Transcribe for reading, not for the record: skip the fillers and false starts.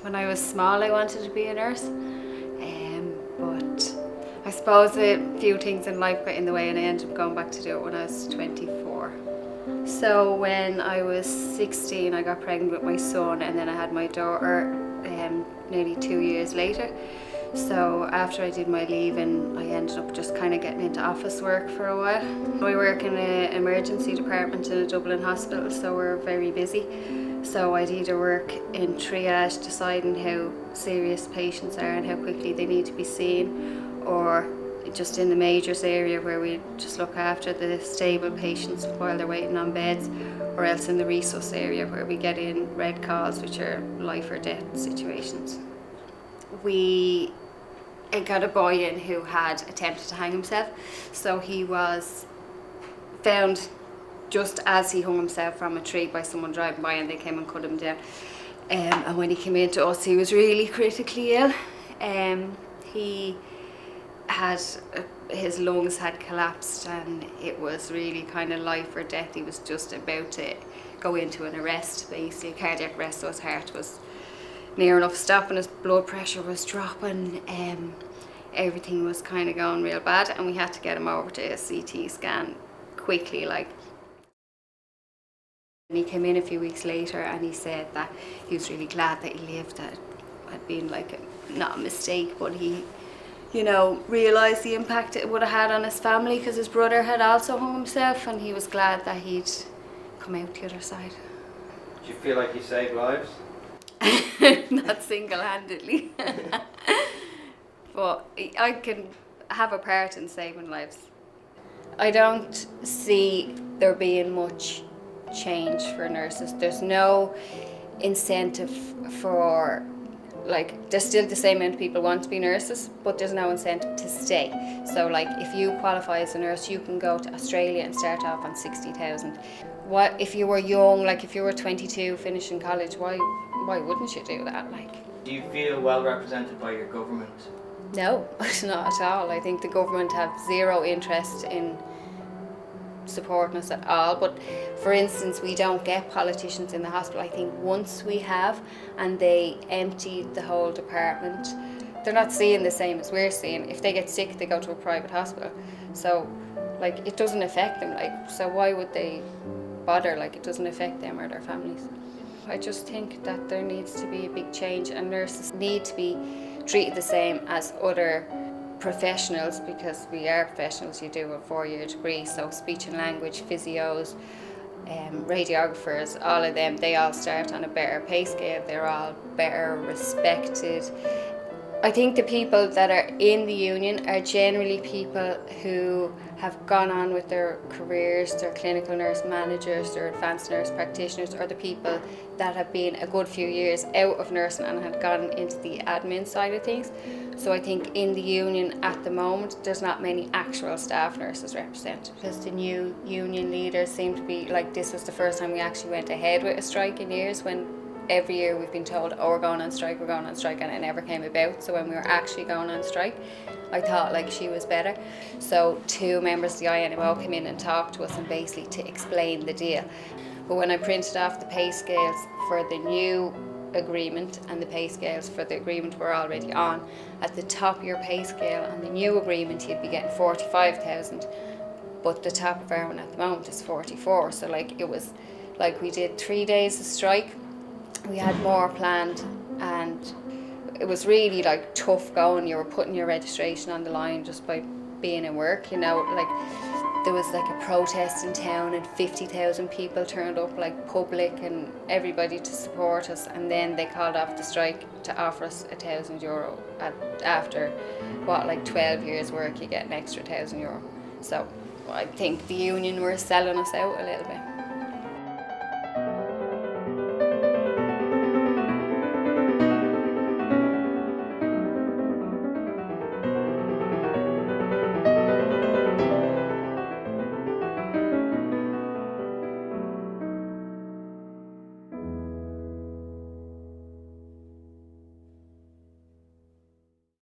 When I was small I wanted to be a nurse, but I suppose a few things in life got in the way and I ended up going back to do it when I was 24. So when I was 16 I got pregnant with my son, and then I had my daughter nearly 2 years later. So after I did my leaving, I ended up just kind of getting into office work for a while. I work in an emergency department in a Dublin hospital, so we're very busy. So I'd either work in triage, deciding how serious patients are and how quickly they need to be seen, or just in the majors area where we just look after the stable patients while they're waiting on beds, or else in the resus area where we get in red calls, which are life or death situations. We got a boy in who had attempted to hang himself, so he was found just as he hung himself from a tree by someone driving by, and they came and cut him down. And when he came in to us, he was really critically ill. He had his lungs had collapsed, and it was really kind of life or death. He was just about to go into an arrest, basically cardiac arrest, so his heart was near enough stopping, his blood pressure was dropping, everything was kind of going real bad, and we had to get him over to a CT scan quickly, like. And he came in a few weeks later and he said that he was really glad that he lived, that it had been like not a mistake, but he, you know, realised the impact it would have had on his family, because his brother had also hung himself, and he was glad that he'd come out the other side. Do you feel like you saved lives? Not single-handedly, but I can have a part in saving lives. I don't see there being much change for nurses. There's no incentive for, like, there's still the same amount of people want to be nurses, but there's no incentive to stay. So like, if you qualify as a nurse, you can go to Australia and start off on 60,000. What if you were young, like if you were 22 finishing college, why wouldn't you do that? Like, Do you feel well represented by your government? no, not at all. I think the government have zero interest in supporting us at all. But for instance, we don't get politicians in the hospital. I think once we have, and they emptied the whole department, they're not seeing the same as we're seeing. If they get sick, they go to a private hospital. So like, it doesn't affect them. Like, so why would they bother? Like, it doesn't affect them or their families. I just think that there needs to be a big change, and nurses need to be treated the same as other professionals, because we are professionals. You do a 4-year degree, so speech and language, physios, radiographers, all of them, they all start on a better pay scale. They're all better respected. I think the people that are in the union are generally people who have gone on with their careers, they're clinical nurse managers, they're advanced nurse practitioners, or the people that have been a good few years out of nursing and had gone into the admin side of things. So I think in the union at the moment, there's not many actual staff nurses represented, because the new union leaders seem to be like, this was the first time we actually went ahead with a strike in years, when every year we've been told, oh, we're going on strike, and it never came about. So when we were actually going on strike, I thought like she was better. So 2 members of the INMO came in and talked to us, and basically to explain the deal. But when I printed off the pay scales for the new agreement and the pay scales for the agreement we're already on, at the top of your pay scale on the new agreement you'd be getting 45,000, but the top of our one at the moment is 44. So like, it was like we did 3 days of strike. We had more planned, and it was really like tough going. You were putting your registration on the line just by being in work, you know. Like, there was like a protest in town and 50,000 people turned up, like public and everybody, to support us, and then they called off the strike to offer us €1,000 after what, like 12 years work, you get an extra €1,000. So I think the union were selling us out a little bit.